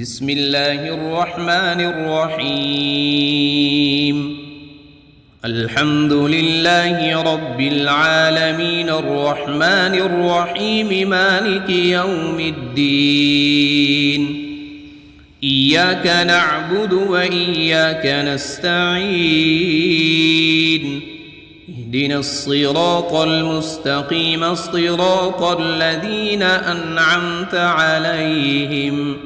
بسم الله الرحمن الرحيم. الحمد لله رب العالمين الرحمن الرحيم مالك يوم الدين. إياك نعبد وإياك نستعين. اهدنا الصراط المستقيم صراط الذين أنعمت عليهم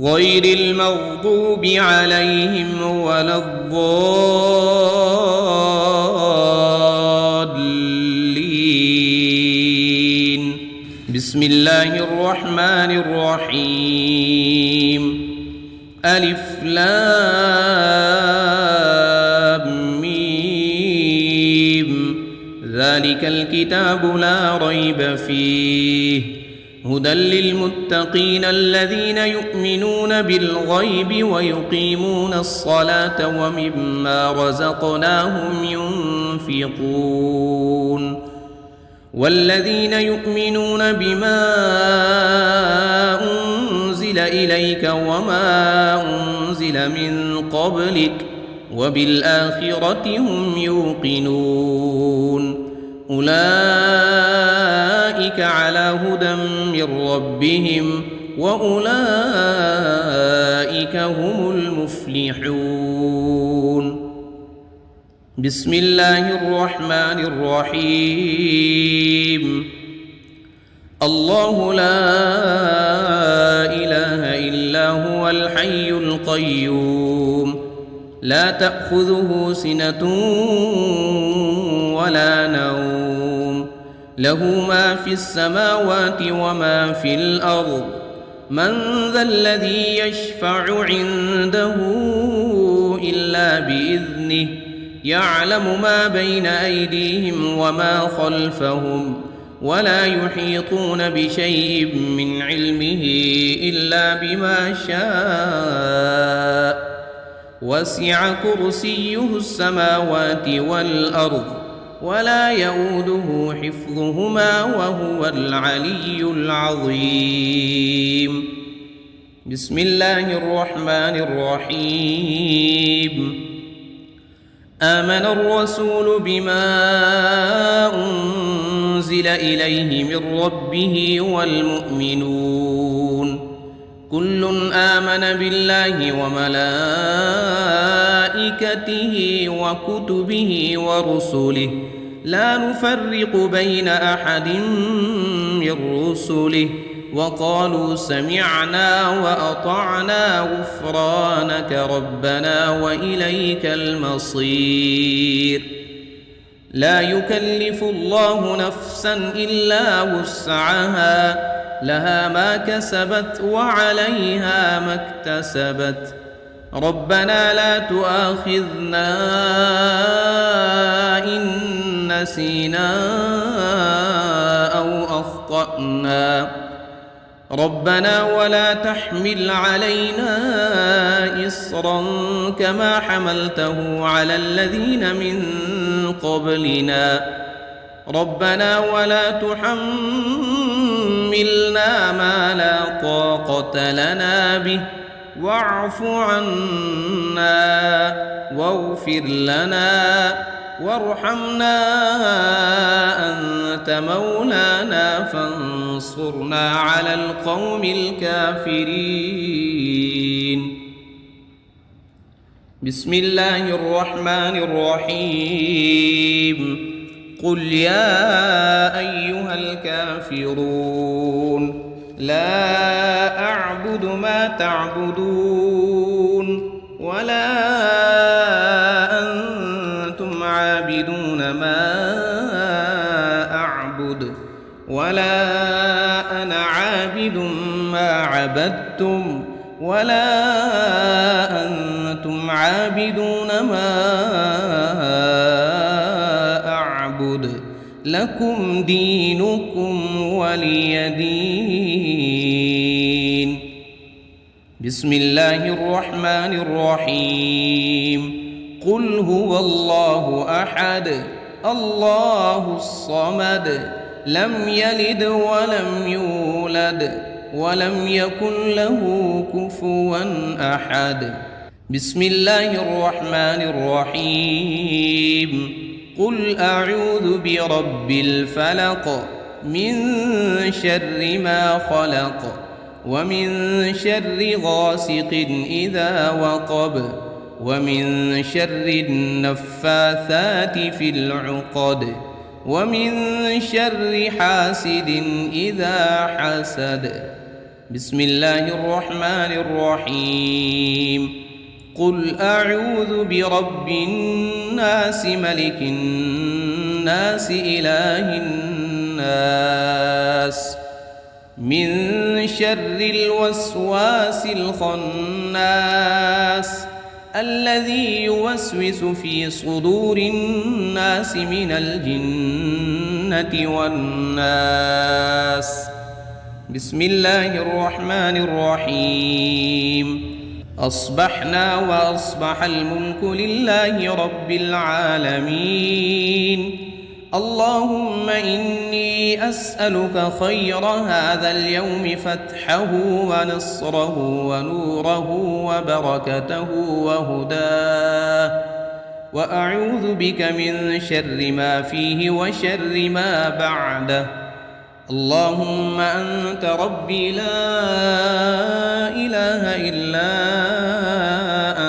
غير المغضوب عليهم ولا الضالين. بسم الله الرحمن الرحيم. ألف لام ميم. ذلك الكتاب لا ريب فيه هدى للمتقين الذين يؤمنون بالغيب ويقيمون الصلاة ومما رزقناهم ينفقون والذين يؤمنون بما أنزل إليك وما أنزل من قبلك وبالآخرة هم يوقنون أولئك على هدى من ربهم وأولئك هم المفلحون. بسم الله الرحمن الرحيم. الله لا إله إلا هو الحي القيوم لا تأخذه سنة ولا نوم له ما في السماوات وما في الأرض من ذا الذي يشفع عنده إلا بإذنه يعلم ما بين أيديهم وما خلفهم ولا يحيطون بشيء من علمه إلا بما شاء وسع كرسيه السماوات والأرض ولا يؤوده حفظهما وهو العلي العظيم. بسم الله الرحمن الرحيم. آمن الرسول بما أنزل إليه من ربه والمؤمنون كل آمن بالله وملائكته وكتبه ورسله لا نفرق بين أحد من رسله وقالوا سمعنا وأطعنا غفرانك ربنا وإليك المصير. لا يكلف الله نفسا إلا وسعها لها ما كسبت وعليها ما اكتسبت ربنا لا تؤاخذنا إن نسينا أو أخطأنا ربنا ولا تحمل علينا إصرا كما حملته على الذين من قبلنا ربنا ولا تحملنا ما لا طاقة لنا به واعف عنا واغفر لنا وارحمنا أنت مولانا فانصرنا على القوم الكافرين. بسم الله الرحمن الرحيم. قل يا أيها الكافرون لا أعبد ما تعبدون ولا أنتم عابدون ما أعبد ولا أنا عابد ما عبدتم ولا أنتم عابدون ما أعبد لكم دينكم ولي دين. بسم الله الرحمن الرحيم. قل هو الله أحد الله الصمد لم يلد ولم يولد ولم يكن له كفوا أحد. بسم الله الرحمن الرحيم. قل أعوذ برب الفلق من شر ما خلق ومن شر غاسق إذا وقب ومن شر النفاثات في العقد ومن شر حاسد إذا حسد. بسم الله الرحمن الرحيم. قل أعوذ برب الناس ملك الناس إله الناس من شر الوسواس الخناس الذي يوسوس في صدور الناس من الجنة والناس. بسم الله الرحمن الرحيم. أصبحنا وأصبح الملك لله رب العالمين. اللهم إني أسألك خير هذا اليوم فتحه ونصره ونوره وبركته وهداه، وأعوذ بك من شر ما فيه وشر ما بعده. اللهم أنت ربي لا إله إلا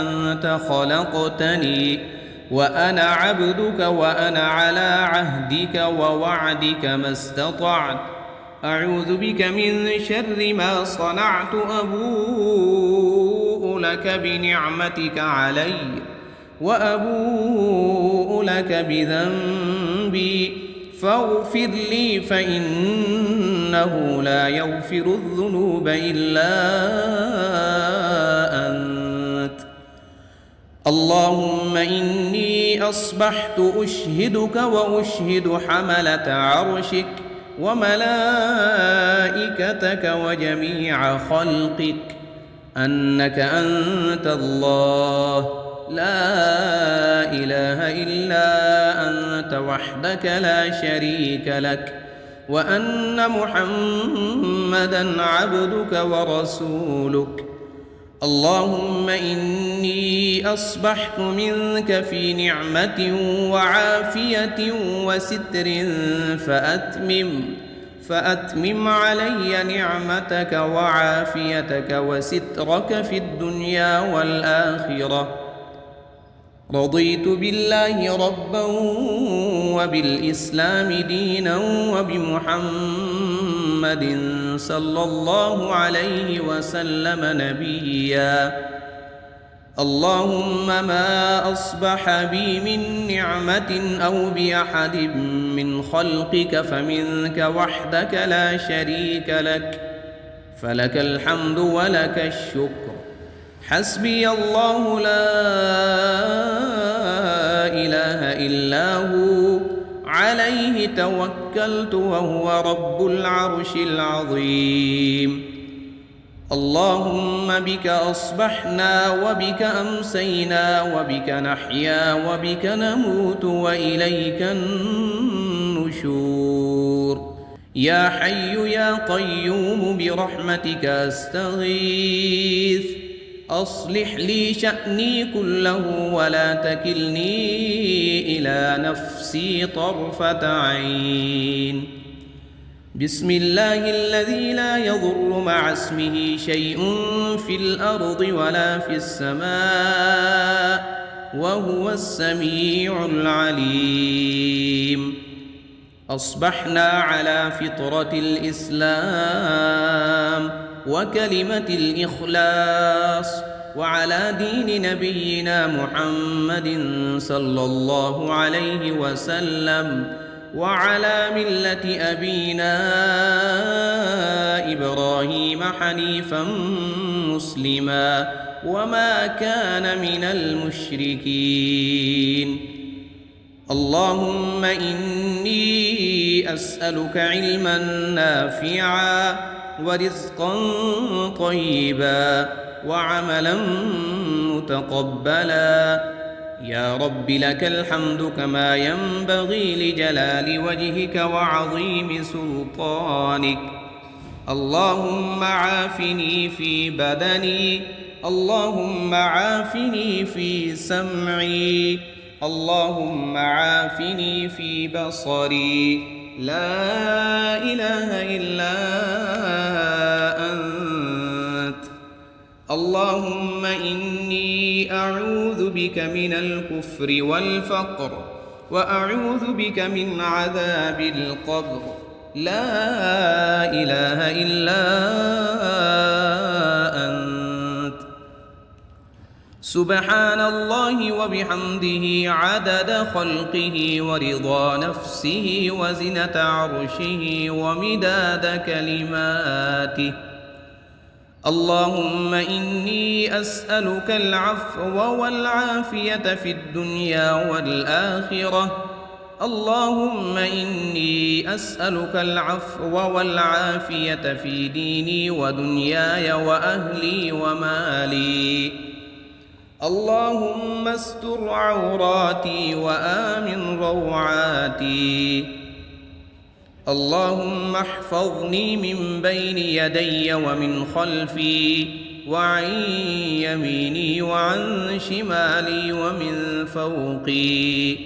أنت خلقتني وأنا عبدك وأنا على عهدك ووعدك ما استطعت. أعوذ بك من شر ما صنعت. أبوء لك بنعمتك علي وأبوء لك بذنبي فاغفر لي فإنه لا يغفر الذنوب إلا أنت. اللهم إني أصبحت أشهدك وأشهد حملة عرشك وملائكتك وجميع خلقك أنك أنت الله لا إله إلا أنت وحدك لا شريك لك، وأن محمدًا عبدك ورسولك. اللهم إني أصبحت منك في نعمة وعافية وستر فأتمم علي نعمتك وعافيتك وسترك في الدنيا والآخرة. رضيت بالله ربا وبالإسلام دينا وبمحمد صلى الله عليه وسلم نبيا. اللهم ما أصبح بي من نعمة أو بأحد من خلقك فمنك وحدك لا شريك لك، فلك الحمد ولك الشكر. حسبي الله لا إله إلا هو عليه توكلت وهو رب العرش العظيم. اللهم بك أصبحنا وبك أمسينا وبك نحيا وبك نموت وإليك النشور. يا حي يا قيوم برحمتك أستغيث. أصلح لي شأني كله ولا تكلني إلى نفسي طرفة عين. بسم الله الذي لا يضر مع اسمه شيء في الأرض ولا في السماء وهو السميع العليم. أصبحنا على فطرة الإسلام وكلمة الإخلاص وعلى دين نبينا محمد صلى الله عليه وسلم وعلى ملة أبينا إبراهيم حنيفا مسلما وما كان من المشركين. اللهم إني أسألك علما نافعا ورزقا طيبا وعملا متقبلا. يا رب لك الحمد كما ينبغي لجلال وجهك وعظيم سلطانك. اللهم عافني في بدني، اللهم عافني في سمعي، اللهم عافني في بصري، لا إله إلا أنت. اللهم إني أعوذ بك من الكفر والفقر، وأعوذ بك من عذاب القبر، لا إله إلا أنت. سبحان الله وبحمده عدد خلقه ورضا نفسه وزنة عرشه ومداد كلماته. اللهم إني أسألك العفو والعافية في الدنيا والآخرة. اللهم إني أسألك العفو والعافية في ديني ودنياي وأهلي ومالي. اللهم استر عوراتي وآمن روعاتي. اللهم احفظني من بين يدي ومن خلفي وعن يميني وعن شمالي ومن فوقي،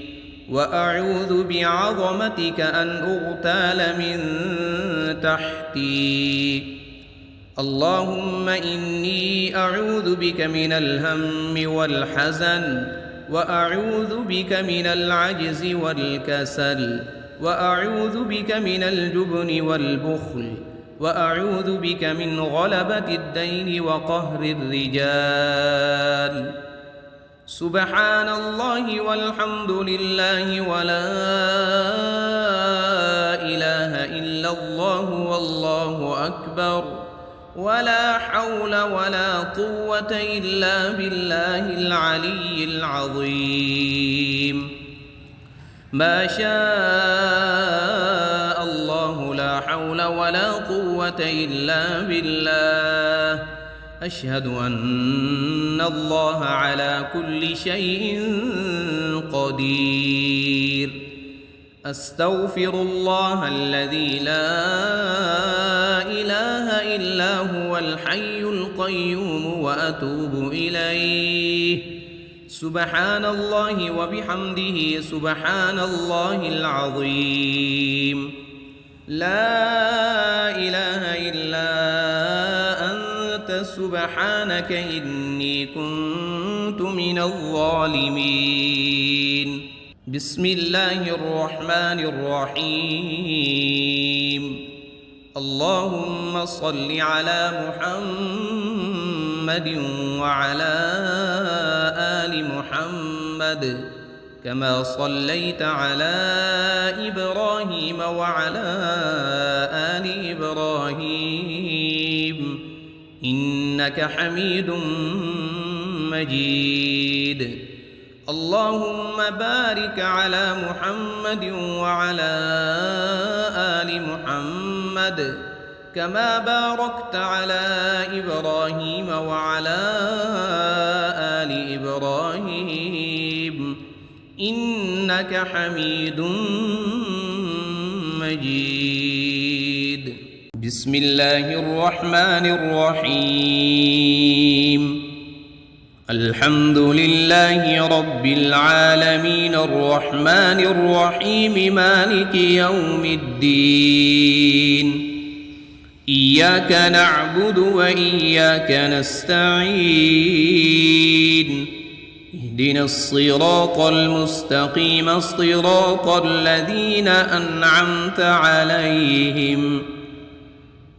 وأعوذ بعظمتك أن أغتال من تحتي. اللهم إني أعوذ بك من الهم والحزن، وأعوذ بك من العجز والكسل، وأعوذ بك من الجبن والبخل، وأعوذ بك من غلبة الدين وقهر الرجال. سبحان الله والحمد لله ولا إله إلا الله والله أكبر، ولا حول ولا قوة إلا بالله العلي العظيم. ما شاء الله لا حول ولا قوة إلا بالله. أشهد أن الله على كل شيء قدير. أستغفر الله الذي لا إله إلا هو الحي القيوم وأتوب إليه. سبحان الله وبحمده سبحان الله العظيم. لا إله إلا أنت سبحانك إني كنت من الظالمين. بسم الله الرحمن الرحيم. اللهم صل على محمد وعلى آل محمد كما صليت على إبراهيم وعلى آل إبراهيم إنك حميد مجيد. اللهم بارك على محمد وعلى آل محمد كما باركت على إبراهيم وعلى آل إبراهيم إنك حميد مجيد. بسم الله الرحمن الرحيم. الحمد لله رب العالمين الرحمن الرحيم مالك يوم الدين. إياك نعبد وإياك نستعين. اهدنا الصراط المستقيم صراط الذين أنعمت عليهم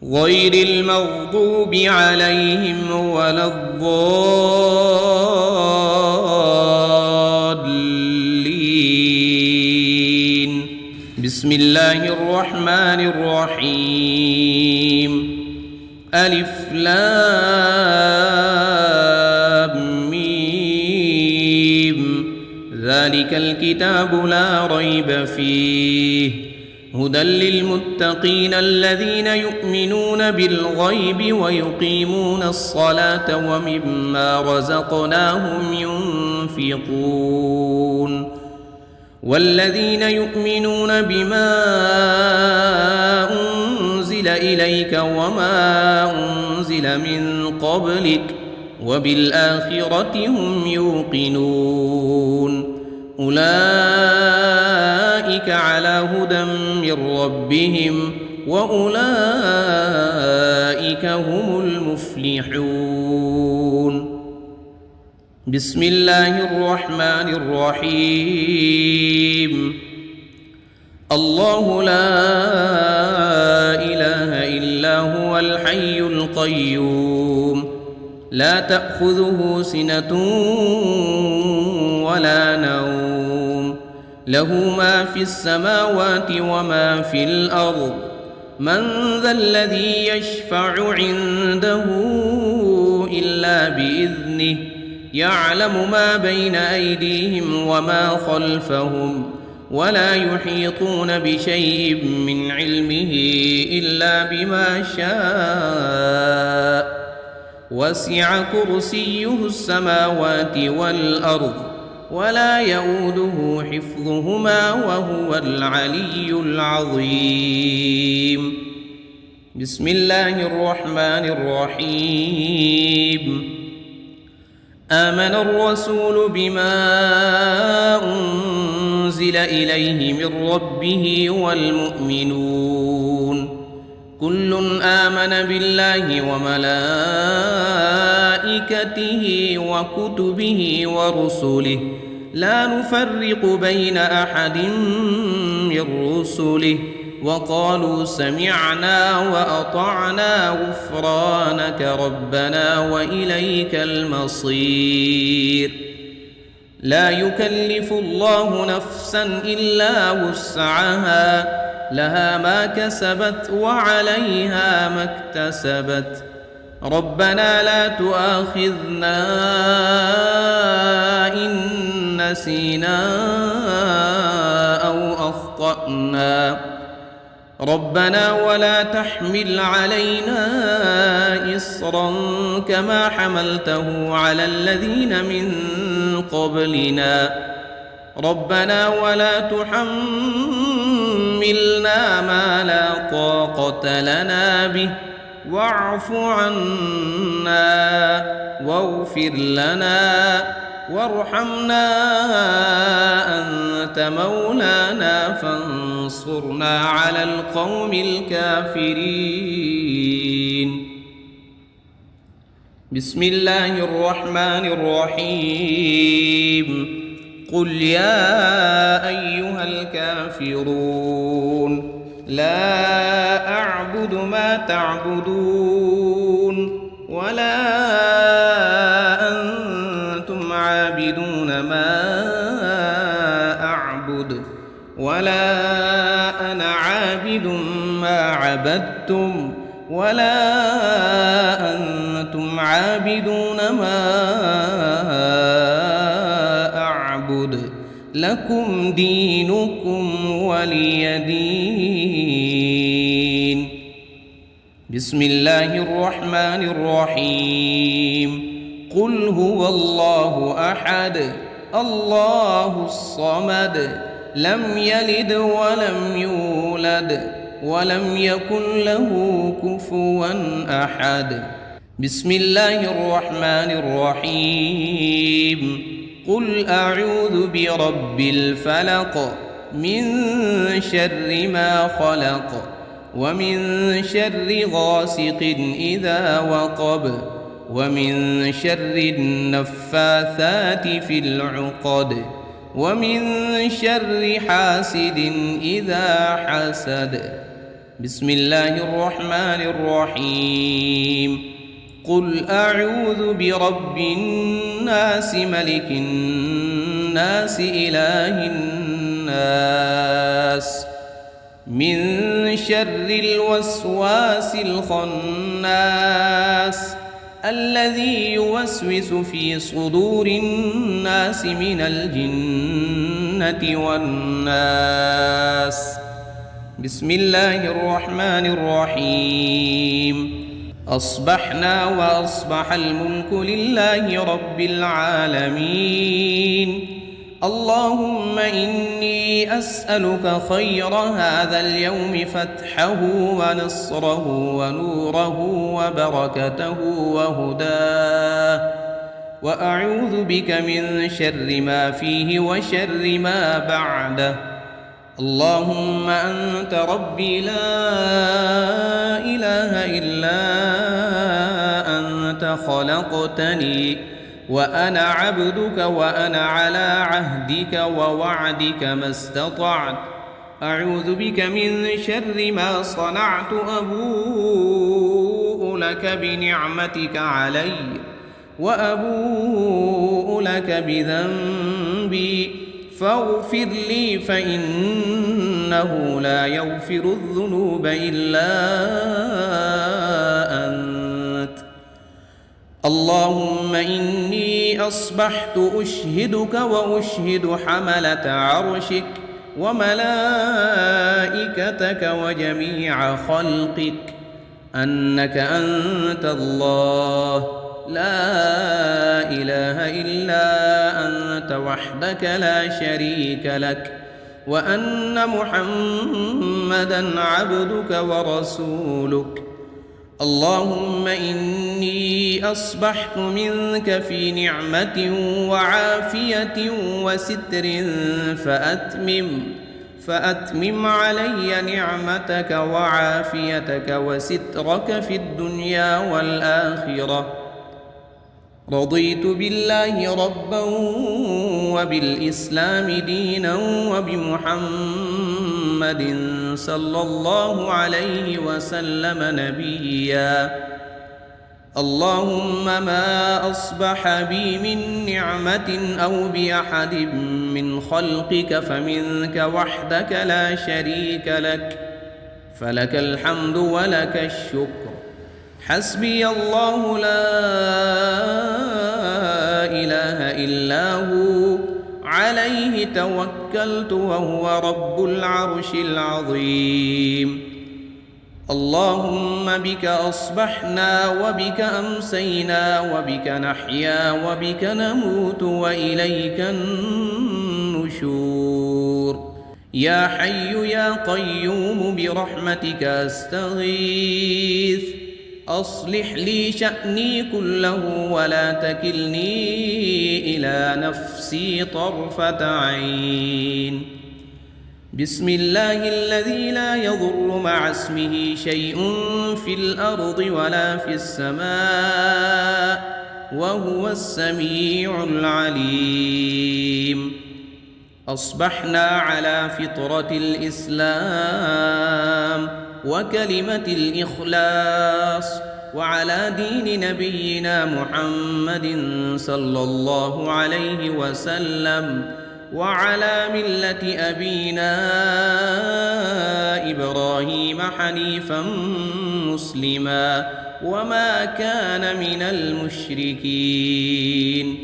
غير المغضوب عليهم ولا الضالين. بسم الله الرحمن الرحيم. ألف لام ميم. ذلك الكتاب لا ريب فيه هدى للمتقين الذين يؤمنون بالغيب ويقيمون الصلاة ومما رزقناهم ينفقون. والذين يؤمنون بما أنزل أنزل إليك وما أنزل من قبلك وبالآخرة هم يوقنون أولئك على هدى من ربهم وأولئك هم المفلحون بسم الله الرحمن الرحيم الله لا إله إلا هو الحي القيوم لا تأخذه سنة ولا نوم له ما في السماوات وما في الأرض من ذا الذي يشفع عنده إلا بإذنه يعلم ما بين أيديهم وما خلفهم ولا يحيطون بشيء من علمه إلا بما شاء وسع كرسيه السماوات والأرض ولا يؤوده حفظهما وهو العلي العظيم بسم الله الرحمن الرحيم آمن الرسول بما أنزل إليه من ربه والمؤمنون كل آمن بالله وملائكته وكتبه ورسله لا نفرق بين أحد من رسله وقالوا سمعنا وأطعنا غفرانك ربنا وإليك المصير لا يكلف الله نفسا إلا وسعها لها ما كسبت وعليها ما اكتسبت ربنا لا تؤاخذنا إن نسينا أو أخطأنا ربنا ولا تحمل علينا إصرا كما حملته على الذين من قبلنا ربنا ولا تحملنا ما لا طاقة لنا به واعف عنا واغفر لنا وارحمنا أنت مولانا فانصرنا على القوم الكافرين بسم الله الرحمن الرحيم قل يا أيها الكافرون لا أعبد ما تعبدون ولا أنتم عابدون ما أعبد ولا أنا عابد ما عبدتم ولا أنتم عابدون ما أعبد لكم دينكم ولي دين بسم الله الرحمن الرحيم قل هو الله أحد الله الصمد لم يلد ولم يولد ولم يكن له كفوا أحد بسم الله الرحمن الرحيم قل أعوذ برب الفلق من شر ما خلق ومن شر غاسق إذا وقب ومن شر النفاثات في العقد ومن شر حاسد إذا حسد بسم الله الرحمن الرحيم قل أعوذ برب الناس ملك الناس إله الناس من شر الوسواس الخناس الذي يوسوس في صدور الناس من الجنة والناس بسم الله الرحمن الرحيم أصبحنا وأصبح الملك لله رب العالمين اللهم إني أسألك خير هذا اليوم فتحه ونصره ونوره وبركته وهداه، وأعوذ بك من شر ما فيه وشر ما بعده. اللهم أنت ربي لا إله إلا أنت خلقتني وأنا عبدك وأنا على عهدك ووعدك ما استطعت. أعوذ بك من شر ما صنعت، أبوء لك بنعمتك علي وأبوء لك بذنبي فاغفر لي فإنه لا يغفر الذنوب إلا أنت. اللهم إني أصبحت أشهدك وأشهد حملة عرشك وملائكتك وجميع خلقك أنك أنت الله لا إله إلا أنت وحدك لا شريك لك، وأن محمدًا عبدك ورسولك. اللهم إني أصبحت منك في نعمة وعافية وستر فأتمم علي نعمتك وعافيتك وسترك في الدنيا والآخرة. رضيت بالله ربا وبالإسلام دينا وبمحمد صلى الله عليه وسلم نبيا. اللهم ما أصبح بي من نعمة أو بأحد من خلقك فمنك وحدك لا شريك لك، فلك الحمد ولك الشكر. حسبي الله لا إله إلا هو عليه توكلت وهو رب العرش العظيم. اللهم بك أصبحنا وبك أمسينا وبك نحيا وبك نموت وإليك النشور. يا حي يا قيوم برحمتك أستغيث، أصلح لي شأني كله ولا تكلني إلى نفسي طرفة عين. بسم الله الذي لا يضر مع اسمه شيء في الأرض ولا في السماء وهو السميع العليم. أصبحنا على فطرة الإسلام وكلمة الإخلاص وعلى دين نبينا محمد صلى الله عليه وسلم وعلى ملة أبينا إبراهيم حنيفا مسلما وما كان من المشركين.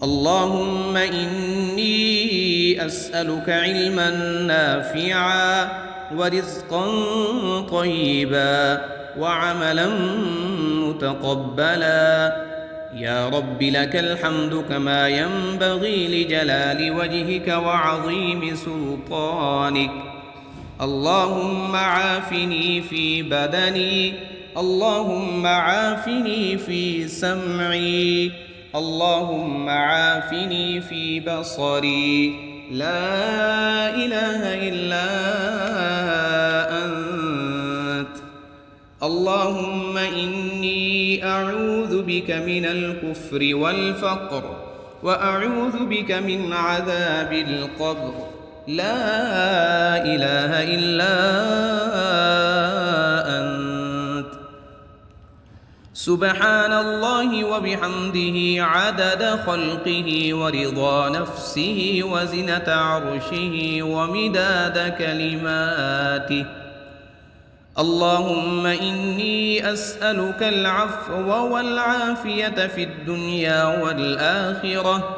اللهم إني أسألك علما نافعا ورزقا طيبا وعملا متقبلا. يا رب لك الحمد كما ينبغي لجلال وجهك وعظيم سلطانك. اللهم عافني في بدني، اللهم عافني في سمعي، اللهم عافني في بصري. لا إله إلا أنت. اللهم إني أعوذ بك من الكفر والفقر وأعوذ بك من عذاب القبر. لا إله إلا أنت. سبحان الله وبحمده عدد خلقه ورضا نفسه وزنة عرشه ومداد كلماته. اللهم إني أسألك العفو والعافية في الدنيا والآخرة.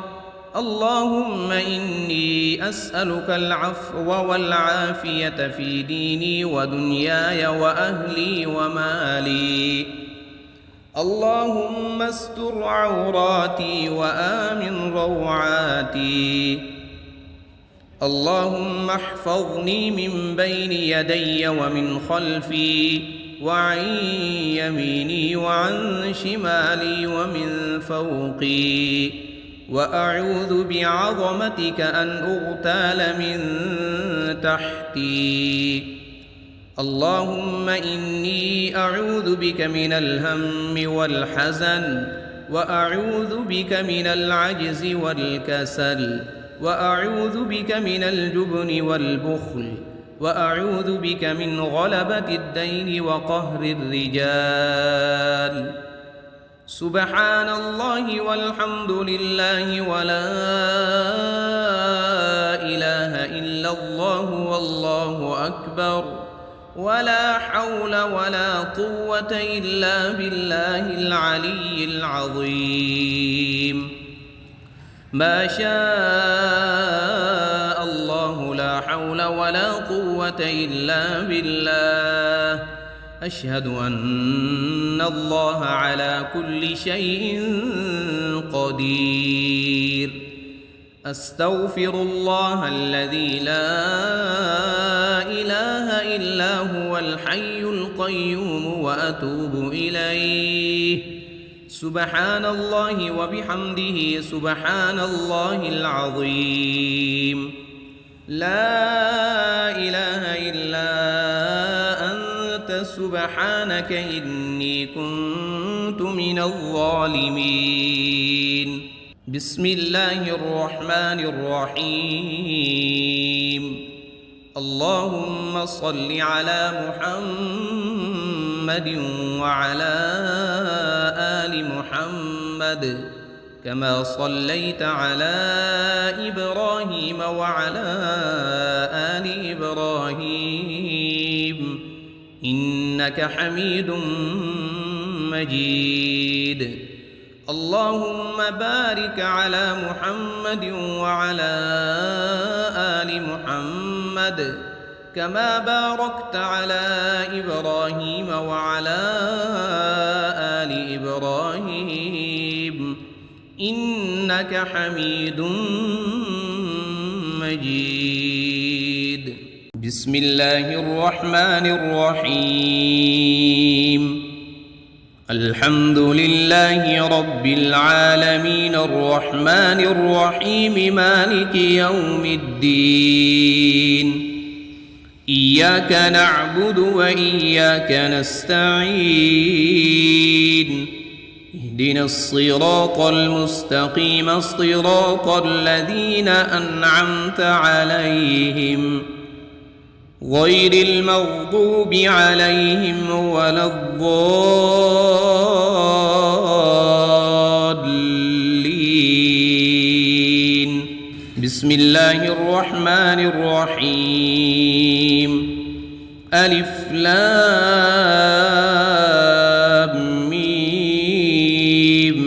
اللهم إني أسألك العفو والعافية في ديني ودنياي وأهلي ومالي. اللهم استر عوراتي وآمن روعاتي. اللهم احفظني من بين يدي ومن خلفي وعن يميني وعن شمالي ومن فوقي، وأعوذ بعظمتك أن أغتال من تحتي. اللهم إني أعوذ بك من الهم والحزن، وأعوذ بك من العجز والكسل، وأعوذ بك من الجبن والبخل، وأعوذ بك من غلبة الدين وقهر الرجال. سبحان الله والحمد لله ولا إله إلا الله والله أكبر، ولا حول ولا قوة إلا بالله العلي العظيم. ما شاء الله لا حول ولا قوة إلا بالله. أشهد أن الله على كل شيء قدير. أستغفر الله الذي لا إله إلا هو الحي القيوم وأتوب إليه. سبحان الله وبحمده سبحان الله العظيم. لا إله إلا أنت سبحانك إني كنت من الظالمين. بسم الله الرحمن الرحيم. اللهم صل على محمد وعلى آل محمد كما صليت على إبراهيم وعلى آل إبراهيم إنك حميد مجيد. اللهم بارك على محمد وعلى آل محمد كما باركت على إبراهيم وعلى آل إبراهيم إنك حميد مجيد. بسم الله الرحمن الرحيم. الحمد لله رب العالمين الرحمن الرحيم مالك يوم الدين. إياك نعبد وإياك نستعين. اهدنا الصراط المستقيم صراط الذين أنعمت عليهم غير المغضوب عليهم ولا الضالين. بسم الله الرحمن الرحيم. ألف لام ميم.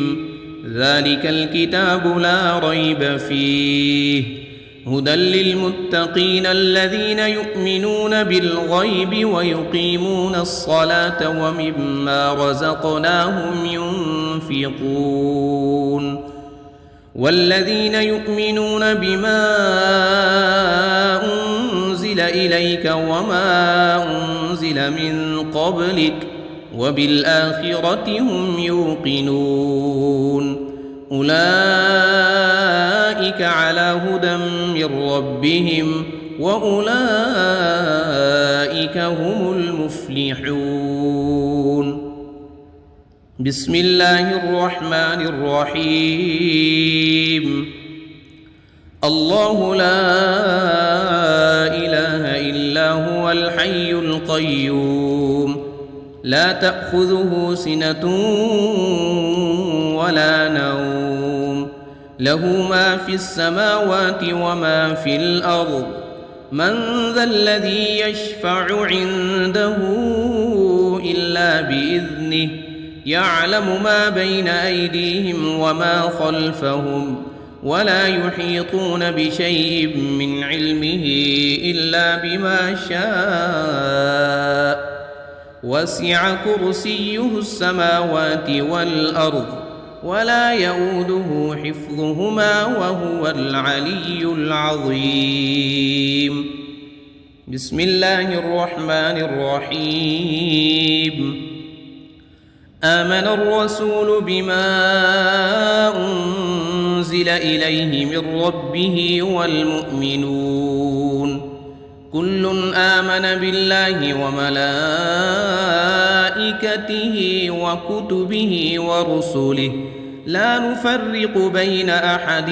ذلك الكتاب لا ريب فيه هدى للمتقين الذين يؤمنون بالغيب ويقيمون الصلاة ومما رزقناهم ينفقون. والذين يؤمنون بما أنزل إليك وما أنزل من قبلك وبالآخرة هم يوقنون. أولئك على هدى من ربهم وأولئك هم المفلحون. بسم الله الرحمن الرحيم. الله لا إله إلا هو الحي القيوم لا تأخذه سنة ولا نوم له ما في السماوات وما في الأرض. من ذا الذي يشفع عنده إلا بإذنه يعلم ما بين أيديهم وما خلفهم ولا يحيطون بشيء من علمه إلا بما شاء وسع كرسيه السماوات والأرض ولا يؤوده حفظهما وهو العلي العظيم. بسم الله الرحمن الرحيم. آمن الرسول بما أنزل إليه من ربه والمؤمنون كل آمن بالله وملائكته وكتبه ورسله لا نفرق بين أحد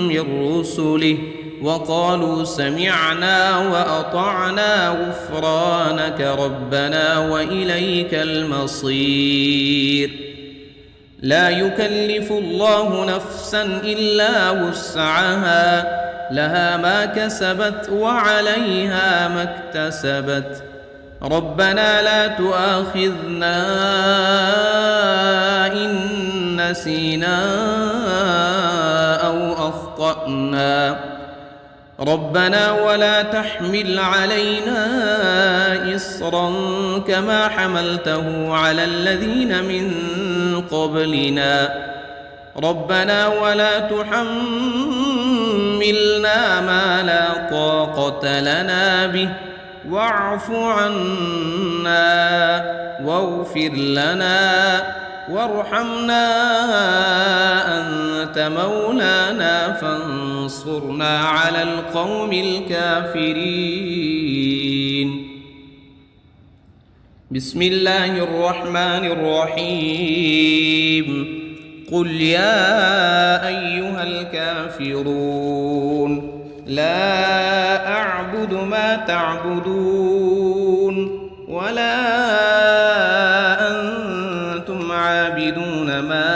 من رسله وقالوا سمعنا وأطعنا غفرانك ربنا وإليك المصير. لا يكلف الله نفسا إلا وسعها لها ما كسبت وعليها ما اكتسبت ربنا لا تؤاخذنا إن نسينا أو أخطأنا ربنا ولا تحمل علينا إصرا كما حملته على الذين من قبلنا ربنا ولا تحملنا ما لا طاقة لنا به واعف عنا واغفر لنا وارحمنا أنت مولانا فانصرنا على القوم الكافرين. بسم الله الرحمن الرحيم. قل يا أيها الكافرون لا أعبد ما تعبدون ولا أنتم عابدون ما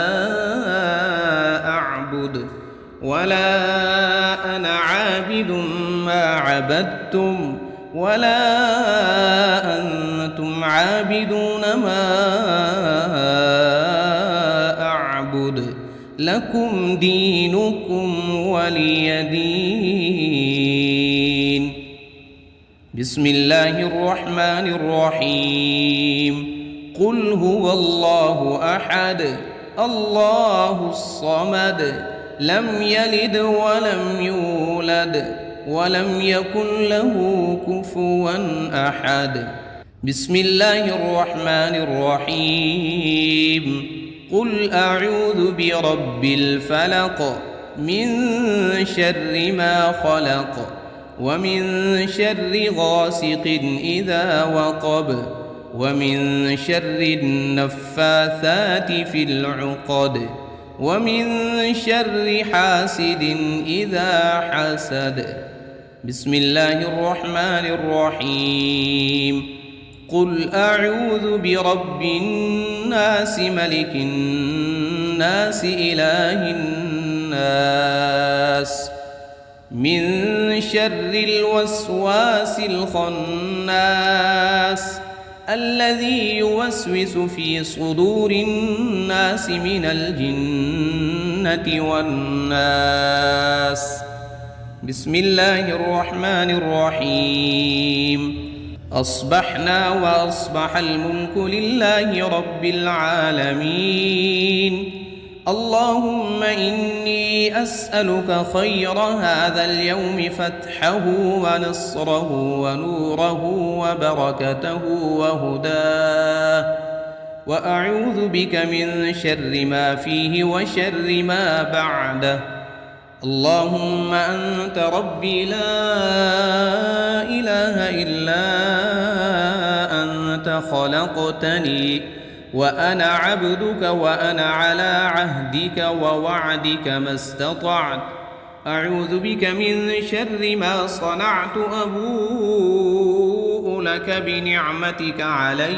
أعبد ولا أنا عابد ما عبدتم ولا أنتم عابدون ما أعبد لكم دينكم ولي دين. بسم الله الرحمن الرحيم. قل هو الله أحد الله الصمد لم يلد ولم يولد ولم يكن له كفوا أحد. بسم الله الرحمن الرحيم. قل أعوذ برب الفلق من شر ما خلق ومن شر غاسق إذا وقب ومن شر النفاثات في العقد ومن شر حاسد إذا حسد. بسم الله الرحمن الرحيم. قل أعوذ برب الناس ملك الناس إله الناس من شر الوسواس الخناس الذي يوسوس في صدور الناس من الجنة والناس. بسم الله الرحمن الرحيم. أصبحنا وأصبح الملك لله رب العالمين. اللهم إني أسألك خير هذا اليوم فتحه ونصره ونوره وبركته وهداه وأعوذ بك من شر ما فيه وشر ما بعده. اللهم أنت ربي لا إله إلا أنت خلقتني وأنا عبدك وأنا على عهدك ووعدك ما استطعت. أعوذ بك من شر ما صنعت أبوء لك بنعمتك علي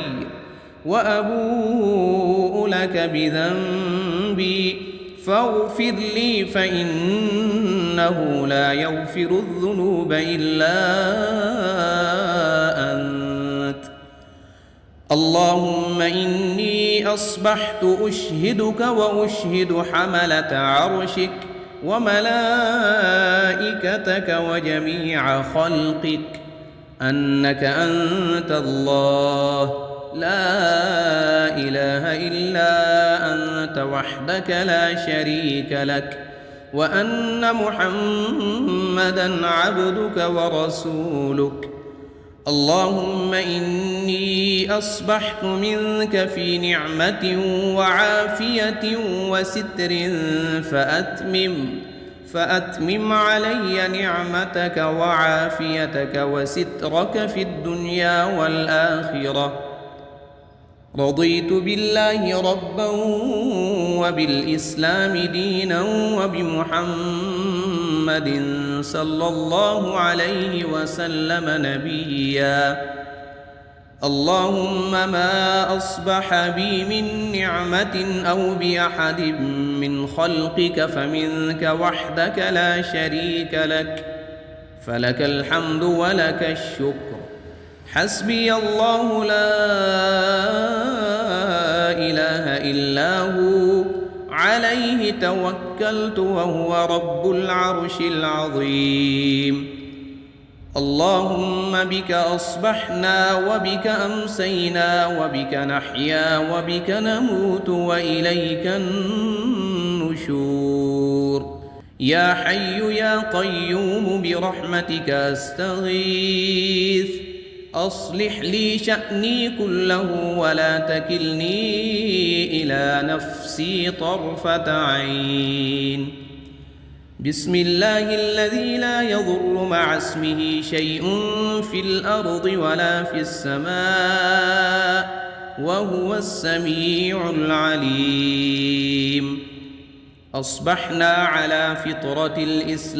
وأبوء لك بذنبي فاغفر لي فإنه لا يغفر الذنوب إلا أنت. اللهم إني أصبحت أشهدك وأشهد حملة عرشك وملائكتك وجميع خلقك أنك أنت الله لا إله إلا أنت وحدك لا شريك لك وأن محمدًا عبدك ورسولك. اللهم إني أصبحت منك في نعمة وعافية وستر فأتمم علي نعمتك وعافيتك وسترك في الدنيا والآخرة. رضيت بالله ربا وبالإسلام دينا وبمحمد صلى الله عليه وسلم نبيا. اللهم ما أصبح بي من نعمة أو بأحد من خلقك فمنك وحدك لا شريك لك، فلك الحمد ولك الشكر. حسبي الله لا إله إلا هو عليه توكلت وهو رب العرش العظيم. اللهم بك أصبحنا وبك أمسينا وبك نحيا وبك نموت وإليك النشور. يا حي يا قيوم برحمتك أستغيث، أصلح لي شأني كله ولا تكلني إلى نفسي طرفة عين. بسم الله الذي لا يضر مع اسمه شيء في الأرض ولا في السماء وهو السميع العليم. أصبحنا على فطرة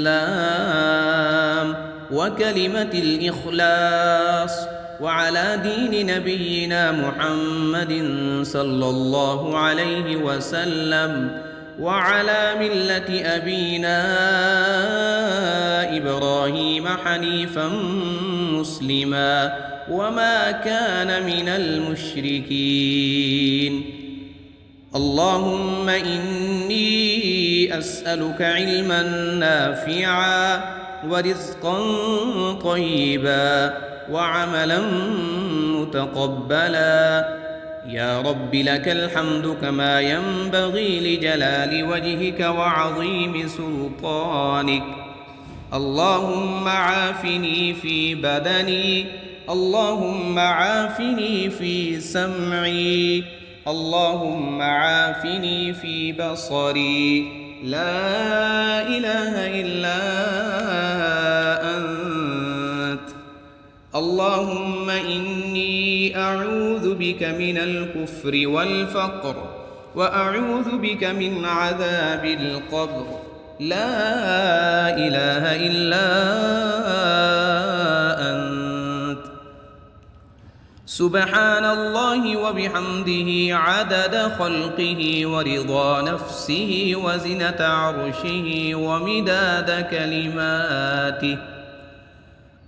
الإسلام وكلمة الإخلاص وعلى دين نبينا محمد صلى الله عليه وسلم وعلى ملة أبينا إبراهيم حنيفا مسلما وما كان من المشركين. اللهم إني أسألك علما نافعا ورزقا طيبا وعملا متقبلا. يا رب لك الحمد كما ينبغي لجلال وجهك وعظيم سلطانك. اللهم عافني في بدني، اللهم عافني في سمعي، اللهم عافني في بصري. لا إله إلا أنت. اللهم إني أعوذ بك من الكفر والفقر وأعوذ بك من عذاب القبر. لا إله إلا أنت. سبحان الله وبحمده عدد خلقه ورضا نفسه وزنة عرشه ومداد كلماته.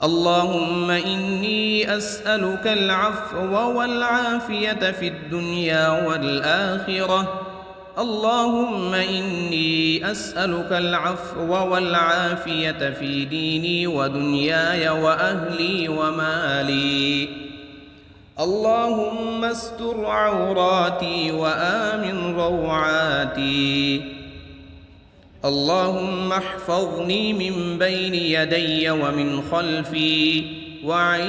اللهم إني أسألك العفو والعافية في الدنيا والآخرة. اللهم إني أسألك العفو والعافية في ديني ودنياي وأهلي ومالي. اللهم استر عوراتي وآمن روعاتي. اللهم احفظني من بين يدي ومن خلفي وعن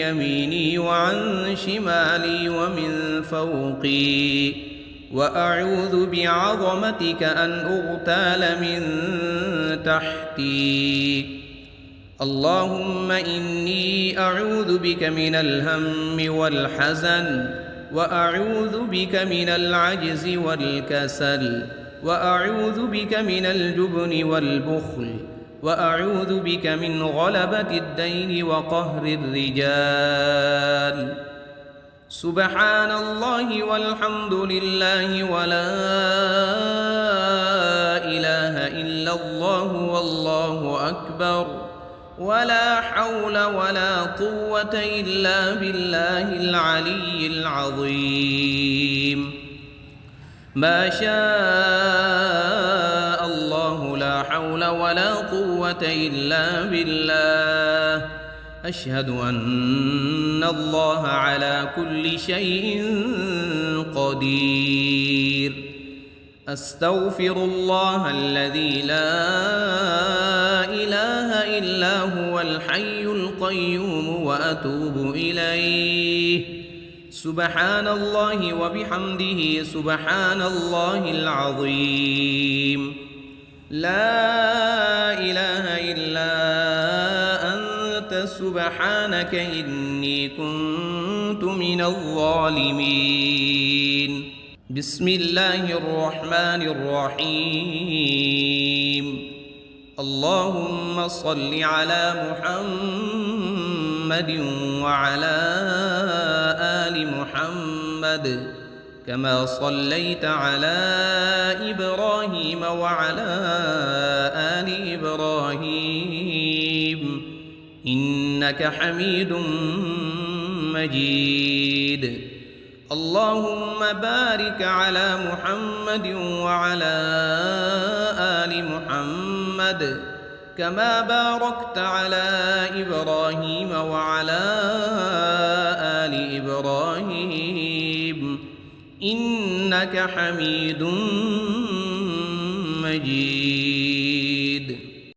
يميني وعن شمالي ومن فوقي، وأعوذ بعظمتك أن أغتال من تحتي. اللهم إني أعوذ بك من الهم والحزن، وأعوذ بك من العجز والكسل، وأعوذ بك من الجبن والبخل، وأعوذ بك من غلبة الدين وقهر الرجال. سبحان الله والحمد لله ولا إله إلا الله والله أكبر، ولا حول ولا قوة إلا بالله العلي العظيم. ما شاء الله لا حول ولا قوة إلا بالله. أشهد أن الله على كل شيء قدير. أستغفر الله الذي لا إله إلا هو الحي القيوم وأتوب إليه. سبحان الله وبحمده سبحان الله العظيم. لا إله إلا أنت سبحانك إني كنت من الظالمين. بسم الله الرحمن الرحيم. اللهم صل على محمد وعلى آل محمد كما صليت على إبراهيم وعلى آل إبراهيم إنك حميد مجيد. اللهم بارك على محمد وعلى آل محمد كما باركت على إبراهيم وعلى آل إبراهيم إنك حميد مجيد.